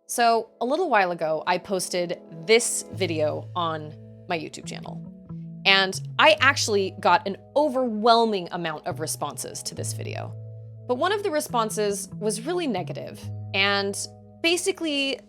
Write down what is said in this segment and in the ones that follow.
So a little while ago, I posted this video on my YouTube channel, and I actually got an overwhelming amount of responses to this video. But one of the responses was really negative and basically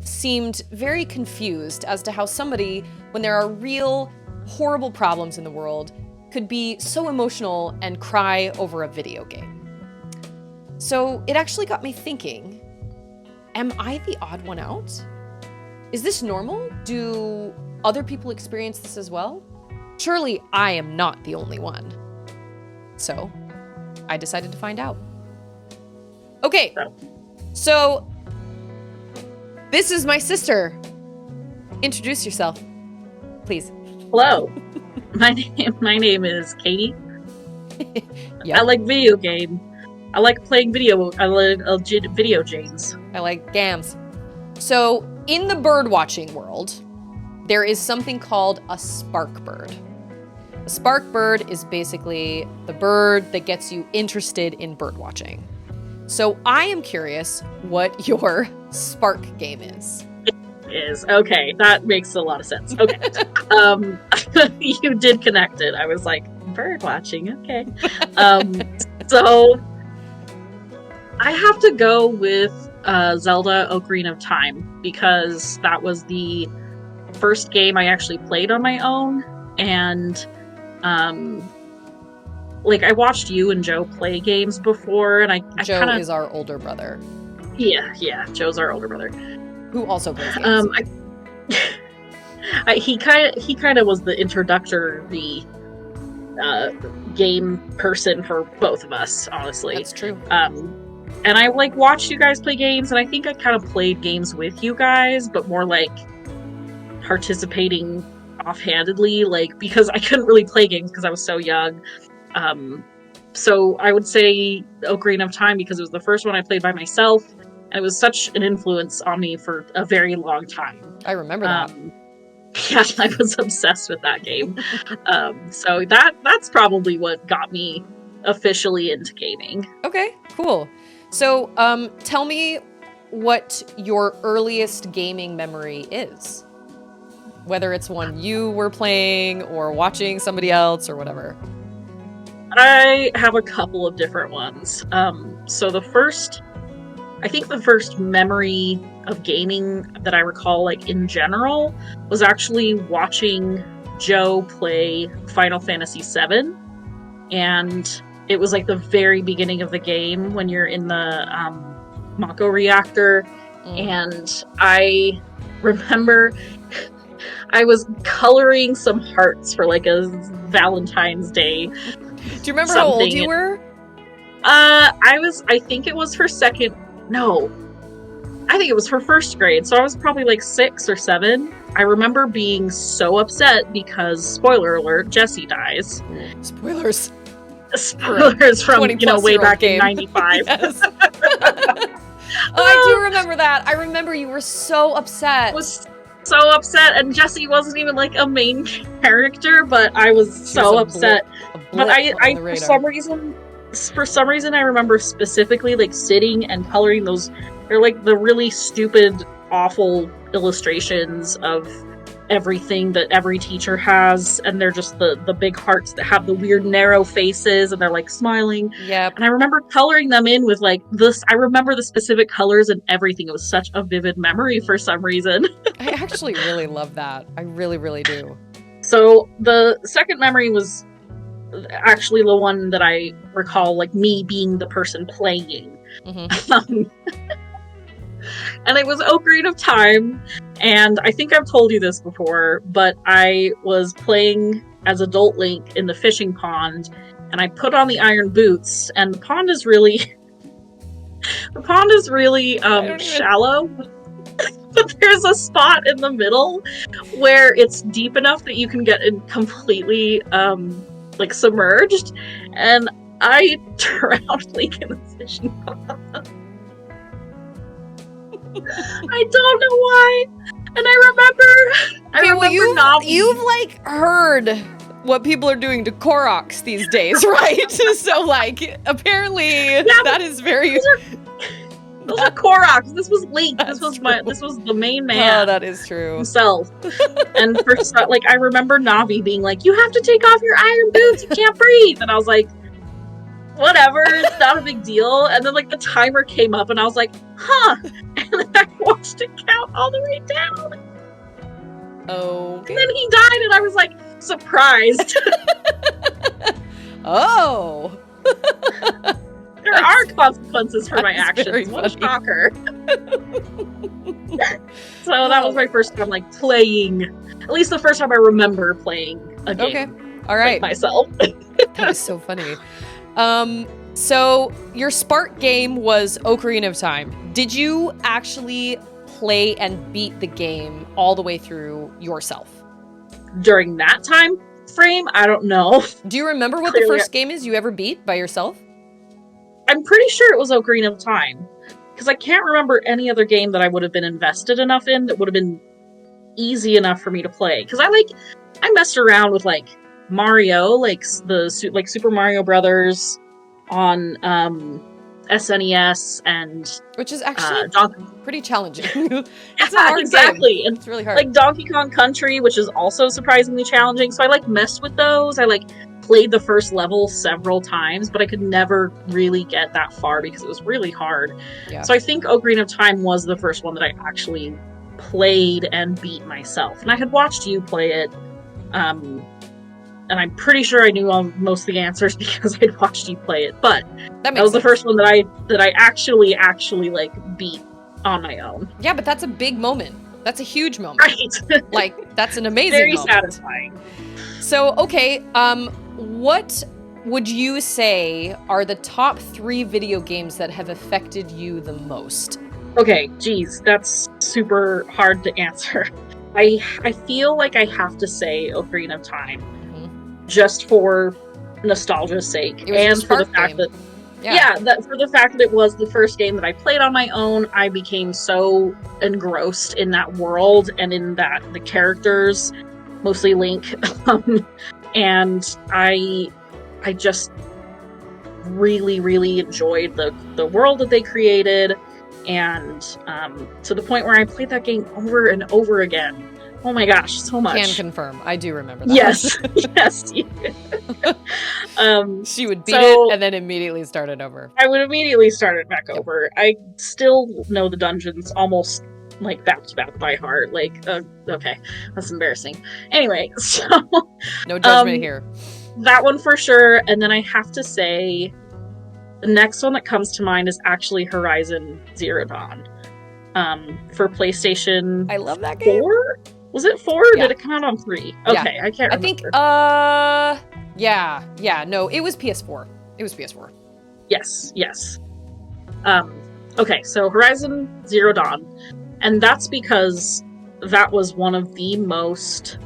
seemed very confused as to how somebody, when there are real horrible problems in the world, could be so emotional and cry over a video game. So it actually got me thinking, am I the odd one out? Is this normal? Do other people experience this as well? Surely I am not the only one. So I decided to find out. Okay, so this is my sister. Introduce yourself, please. Hello, my name is Katie. Yep. I like video game. I like playing video. I like video games. I like gams. So in the bird watching world, there is something called a spark bird. A spark bird is basically the bird that gets you interested in bird watching. So I am curious what your spark game is. Okay, that makes a lot of sense. Okay, you did connect it. I was like, bird watching. Okay, so I have to go with Zelda: Ocarina of Time because that was the first game I actually played on my own, and like I watched you and Joe play games before, and I Joe kinda, is our older brother. Yeah, Joe's our older brother. Who also plays games. He kind of was the introductory game person for both of us, honestly. That's true. And I like watched you guys play games, and I think I kind of played games with you guys, but more like participating offhandedly, like because I couldn't really play games because I was so young. So I would say Ocarina of Time because it was the first one I played by myself. And it was such an influence on me for a very long time. I remember that. Yeah, I was obsessed with that game. So that's probably what got me officially into gaming. Okay, cool. So tell me what your earliest gaming memory is. Whether it's one you were playing or watching somebody else or whatever. I have a couple of different ones. So I think the first memory of gaming that I recall, like in general, was actually watching Joe play Final Fantasy VII. And it was like the very beginning of the game when you're in the Mako reactor. And I remember I was coloring some hearts for like a Valentine's Day. Do you remember how old you were? I think it was for I think it was for first grade, so I was probably like 6 or 7. I remember being so upset because, spoiler alert, Jessie dies. Spoilers from, way back in 95. Yes. I do remember that. I remember you were so upset. I was so upset, and Jessie wasn't even like a main character, but I was so upset. But I for some reason I remember specifically like sitting and coloring those. They're like the really stupid, awful illustrations of everything that every teacher has, and they're just the big hearts that have the weird narrow faces, and they're like smiling. Yep. And I remember coloring them in with like this. I remember the specific colors and everything. It was such a vivid memory for some reason. I actually really love that. I really, really do. So the second memory was actually the one that I recall, like me being the person playing. Mm-hmm. And it was Ocarina of Time, and I think I've told you this before, but I was playing as Adult Link in the fishing pond, and I put on the iron boots, and the pond is really shallow. But there's a spot in the middle where it's deep enough that you can get in completely like submerged, and I drowned Link in the fishing pond. I don't know why. And I remember you've like heard what people are doing to Koroks these days, right? So like apparently that is very Those are Koroks. This was Link. That's This was the main Oh, man that is true. himself. And first, like, I remember Navi being like, "You have to take off your iron boots. You can't breathe." And I was like, "Whatever, it's not a big deal." And then like the timer came up, and I was like, "Huh." And then I watched it count all the way down. Okay. And then he died, and I was like, surprised. Oh. There are consequences for my That's very actions. What a funny. shocker. So that was my first time like playing, at least the first time I remember playing a game. Okay. All right. Like myself. That is so funny. So your Spark game was Ocarina of Time. Did you actually play and beat the game all the way through yourself? During that time frame, I don't know. Do you remember what Clearly, the first game is you ever beat by yourself? I'm pretty sure it was Ocarina of Time. Because I can't remember any other game that I would have been invested enough in that would have been easy enough for me to play. Because I messed around with like Mario, like Super Mario Brothers on SNES and Which is actually pretty challenging. It's a hard exactly. game. And it's really hard. like Donkey Kong Country, which is also surprisingly challenging. So I like messed with those. I like played the first level several times, but I could never really get that far because it was really hard. Yeah. So I think Ocarina of Time was the first one that I actually played and beat myself. And I had watched you play it, and I'm pretty sure I knew most of the answers because I'd watched you play it. But that was the first one that I actually like beat on my own. Yeah, but that's a big moment. That's a huge moment. Right. Like, that's an amazing Very moment. satisfying. So, okay, what would you say are the top 3 video games that have affected you the most? Okay, geez, that's super hard to answer. I feel like I have to say Ocarina of Time, just for nostalgia's sake, and for the fact that for the fact that it was the first game that I played on my own. I became so engrossed in that world and in the characters, mostly Link, and I just really, really enjoyed the world that they created, and to the point where I played that game over and over again. Oh my gosh, so much. Can confirm. I do remember that. Yes, yes. She would beat it and then immediately start it over. I would immediately start it back over. I still know the dungeons almost like back to back by heart. Like, okay, that's embarrassing. Anyway, so no judgment here. That one for sure. And then I have to say, the next one that comes to mind is actually Horizon Zero Dawn. For PlayStation. I love that game. 4? Was it 4 or did it come out on 3? Okay, I can't remember. I think, no, it was PS4. It was PS4. Yes. Okay, so Horizon Zero Dawn. And that's because that was one of the most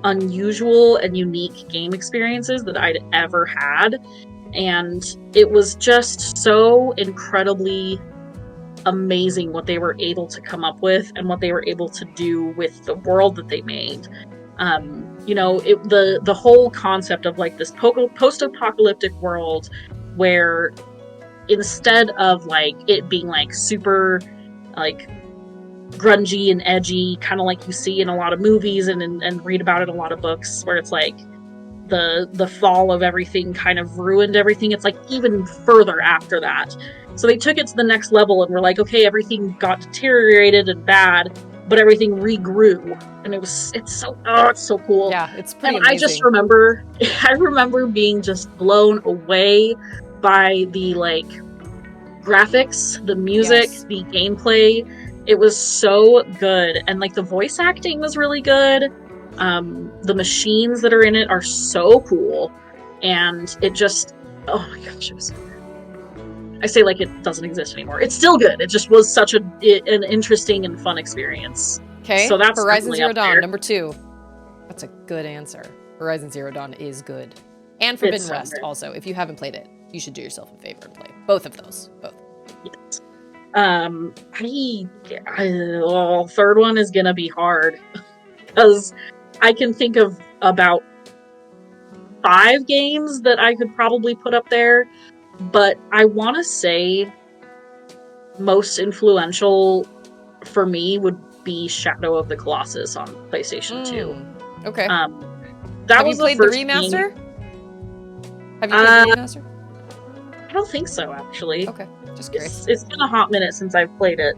unusual and unique game experiences that I'd ever had. And it was just so incredibly amazing what they were able to come up with and what they were able to do with the world that they made. The whole concept of like this post-apocalyptic world where instead of like it being like super like grungy and edgy, kind of like you see in a lot of movies and read about it in a lot of books, where it's like the fall of everything kind of ruined everything. It's like even further after that. So they took it to the next level and were like, okay, everything got deteriorated and bad, but everything regrew. And it's so cool. Yeah, it's pretty and amazing. I remember being just blown away by the like graphics, the music, the gameplay. It was so good. And like the voice acting was really good. The machines that are in it are so cool. And it just, oh my gosh, it was so good. I say like it doesn't exist anymore. It's still good. It just was such an interesting and fun experience. Okay, so that's Horizon Zero Dawn, there. number 2. That's a good answer. Horizon Zero Dawn is good. And Forbidden West also. If you haven't played it, you should do yourself a favor and play both of those. Both. Yes. Third one is gonna be hard because I can think of about 5 games that I could probably put up there, but I want to say most influential for me would be Shadow of the Colossus on PlayStation 2. Okay. That Have was you played the the first remaster? Game. Have you played the remaster? I don't think so, actually. Okay, just curious. It's been a hot minute since I've played it.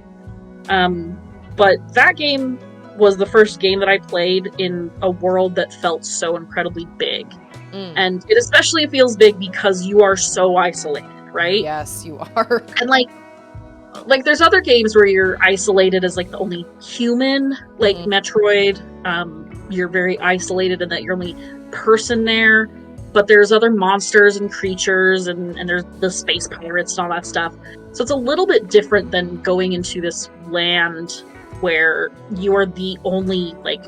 But that game was the first game that I played in a world that felt so incredibly big. And it especially feels big because you are so isolated, right? Yes, you are. And like there's other games where you're isolated as like the only human, like Metroid. You're very isolated in that you're only person there. But there's other monsters and creatures, and there's the space pirates and all that stuff. So it's a little bit different than going into this land where you are the only, like,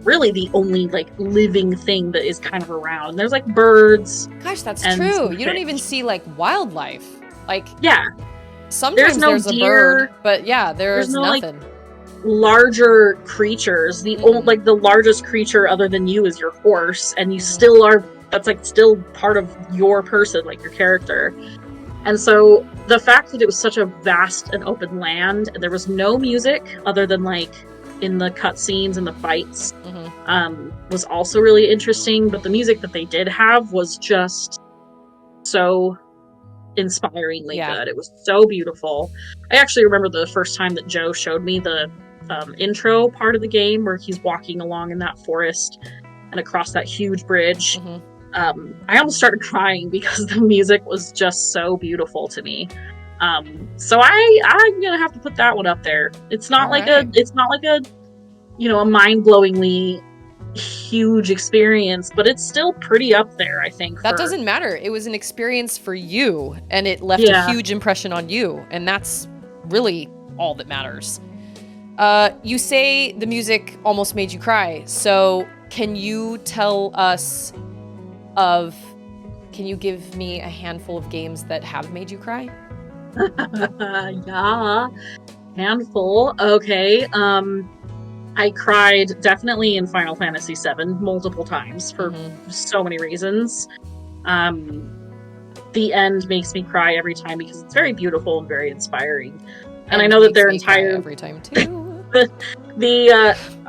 really the only, like, living thing that is kind of around. There's, like, birds. Gosh, that's true. You don't even see, like, wildlife. Like, yeah. Sometimes there's a bird, but yeah, there's no, nothing. Like, larger creatures. The like the largest creature other than you is your horse, and you still are. That's like still part of your person, like your character. And so the fact that it was such a vast and open land, and there was no music other than like in the cutscenes and the fights, was also really interesting. But the music that they did have was just so inspiringly good. It was so beautiful. I actually remember the first time that Joe showed me the intro part of the game where he's walking along in that forest and across that huge bridge. I almost started crying because the music was just so beautiful to me. So I'm gonna have to put that one up there. It's not like a you know, a mind-blowingly huge experience, but it's still pretty up there, I think. That doesn't matter. It was an experience for you, and it left a huge impression on you, and that's really all that matters. You say the music almost made you cry, so can you tell us can you give me a handful of games that have made you cry? Yeah, handful. Okay. I cried definitely in Final Fantasy VII multiple times for so many reasons. The end makes me cry every time because it's very beautiful and very inspiring. And I know that their entire every time too.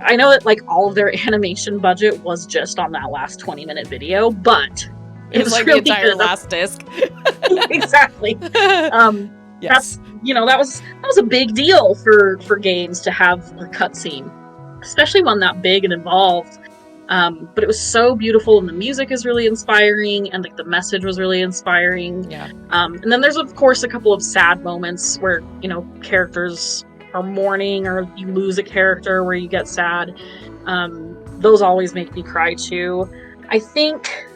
I know that like all of their animation budget was just on that last 20-minute video, but it was like really the entire last disc. Exactly. Yes. That's, you know, that was a big deal for games to have a cutscene, especially one that big and involved. But it was so beautiful, and the music is really inspiring, and like the message was really inspiring. Yeah. And then there's of course a couple of sad moments where, you know, characters are mourning, or you lose a character where you get sad. Those always make me cry too. I think,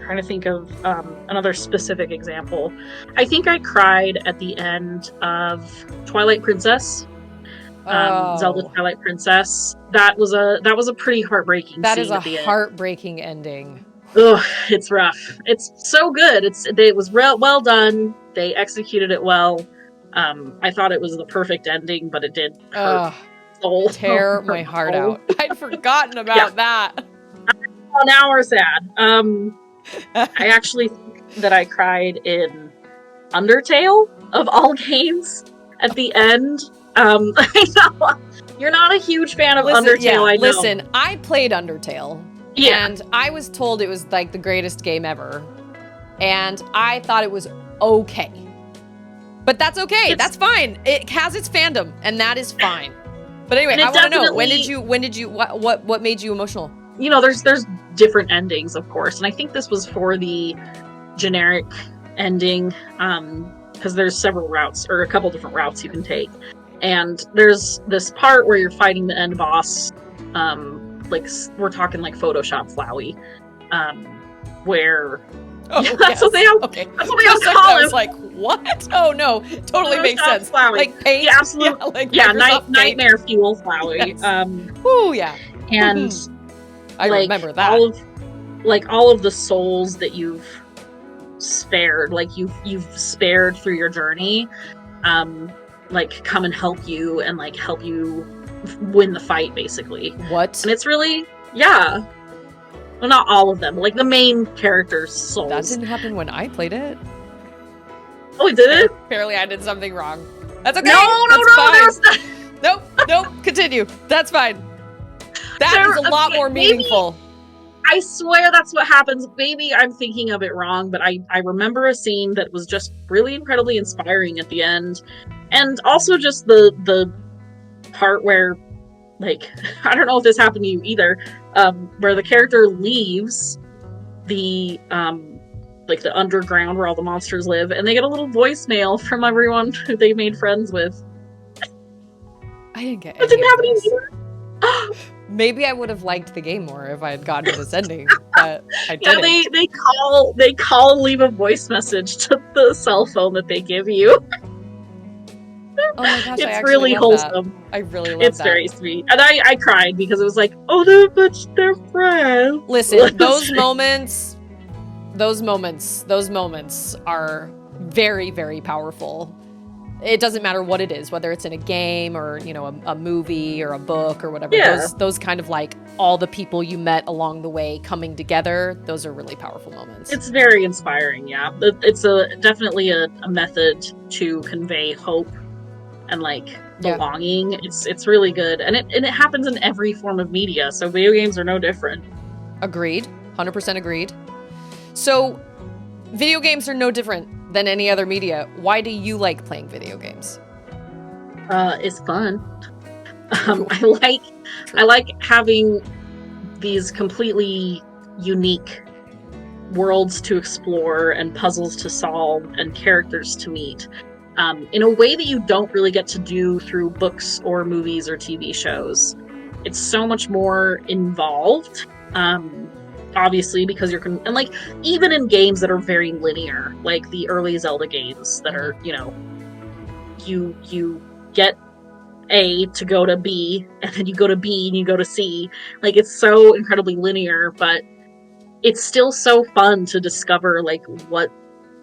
trying to think of another specific example. I think I cried at the end of Twilight Princess. Zelda Twilight Princess. That was a pretty heartbreaking scene. That is a heartbreaking ending. Ugh, it's rough. It's so good. It was well done. They executed it well. I thought it was the perfect ending, but it did hurt tear my heart out. I'd forgotten about that. Well, now we're sad. I actually think that I cried in Undertale, of all games, at the end. I know you're not a huge fan of Undertale, I know. Listen, I played Undertale. Yeah. And I was told it was like the greatest game ever. And I thought it was okay. But that's okay. That's fine. It has its fandom, and that is fine. But anyway, I want to know, what made you emotional? You know, there's different endings, of course, and I think this was for the generic ending, because there's several routes, or a couple different routes you can take. And there's this part where you're fighting the end boss, like we're talking like Photoshop Flowey, where that's what they all, that's what they all call it. I was like, what? Oh no, totally Photoshop makes sense. Flowey. Like paint, Nightmare Fuel Flowey. Yes. And I remember that. All of the souls that you've spared, like you've spared through your journey, like come and help you and like help you win the fight, basically. What? And it's really, well, not all of them, like the main character's souls. That didn't happen when I played it. Oh, it did it? Apparently I did something wrong. That's okay. No, That's fine. there's not. Nope, continue. That's fine. That is a lot more meaningful. I swear that's what happens. Maybe I'm thinking of it wrong, but I remember a scene that was just really incredibly inspiring at the end. And also just the part where, like, I don't know if this happened to you either, where the character leaves the like the underground where all the monsters live, and they get a little voicemail from everyone who they made friends with. I didn't get That didn't happen to you either. Maybe I would have liked the game more if I had gotten to this ending, but I didn't. Yeah, they call and leave a voice message to the cell phone that they give you. Oh my gosh, it's really wholesome. That. I really love that. It's very sweet. And I cried because it was like, oh, they're friends. Listen, those moments are very, very powerful. It doesn't matter what it is, whether it's in a game or, you know, a movie or a book or whatever. Yeah. Those kind of like all the people you met along the way coming together, those are really powerful moments. It's very inspiring, yeah. It's definitely a method to convey hope and like belonging. Yeah. It's really good. And it happens in every form of media, so video games are no different. Agreed. 100% agreed. So video games are no different than any other media. Why do you like playing video games? It's fun. I like having these completely unique worlds to explore and puzzles to solve and characters to meet in a way that you don't really get to do through books or movies or TV shows. It's so much more involved. Obviously, because and like even in games that are very linear, like the early Zelda games that are, you know, you get A to go to B, and then you go to B and you go to C. Like, it's so incredibly linear, but it's still so fun to discover like what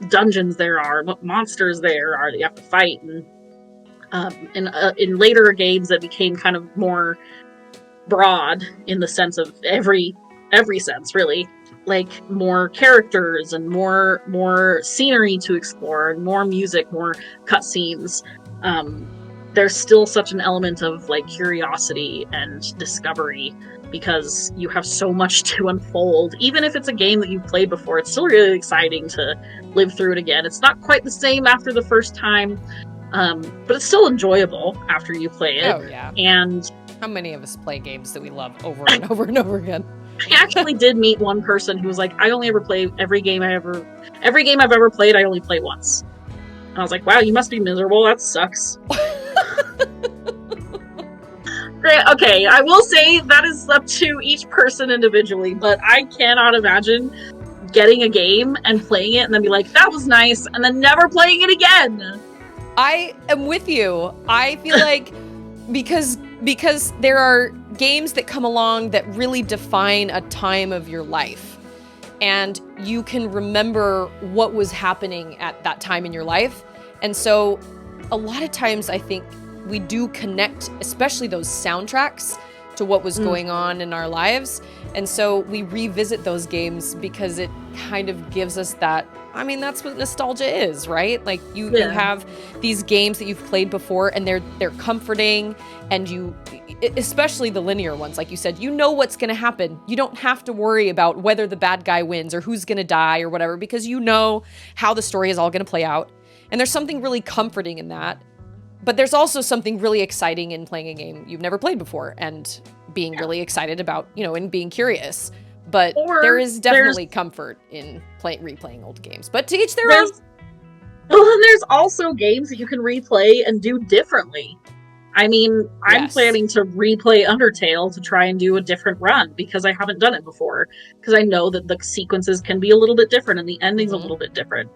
dungeons there are, what monsters there are that you have to fight, and in later games that became kind of more broad in the sense of every sense, really, like more characters and more scenery to explore and more music, more cutscenes. There's still such an element of like curiosity and discovery because you have so much to unfold. Even if it's a game that you've played before, it's still really exciting to live through it again. It's not quite the same after the first time, but it's still enjoyable after you play it. Oh yeah. And how many of us play games that we love over and over and over again? I actually did meet one person who was like, I only ever play every game I've ever played, I only play once. And I was like, wow, you must be miserable. That sucks. Great. Okay, I will say that is up to each person individually, but I cannot imagine getting a game and playing it and then be like, that was nice, and then never playing it again. I am with you. I feel like because there are games that come along that really define a time of your life, and you can remember what was happening at that time in your life. And so a lot of times I think we do connect, especially those soundtracks, to what was going on in our lives. And so we revisit those games because it kind of gives us that, I mean, that's what nostalgia is, right? Like you have these games that you've played before and they're comforting, and you, especially the linear ones, like you said, you know what's going to happen. You don't have to worry about whether the bad guy wins or who's going to die or whatever, because you know how the story is all going to play out. And there's something really comforting in that. But there's also something really exciting in playing a game you've never played before and being really excited about, you know, and being curious. But there is definitely comfort in replaying old games. But to each their own. Well, and there's also games that you can replay and do differently. I mean, I'm planning to replay Undertale to try and do a different run because I haven't done it before. Because I know that the sequences can be a little bit different and the ending's a little bit different.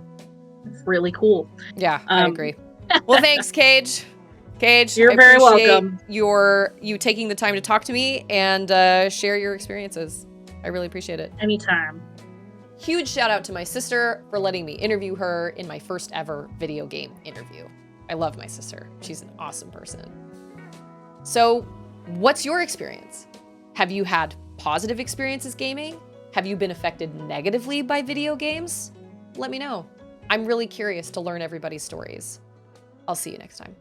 It's really cool. Yeah, I agree. Well, thanks, Cage. Cage, you're very welcome. You taking the time to talk to me and share your experiences. I really appreciate it. Anytime. Huge shout out to my sister for letting me interview her in my first ever video game interview. I love my sister. She's an awesome person. So, what's your experience? Have you had positive experiences gaming? Have you been affected negatively by video games? Let me know. I'm really curious to learn everybody's stories. I'll see you next time.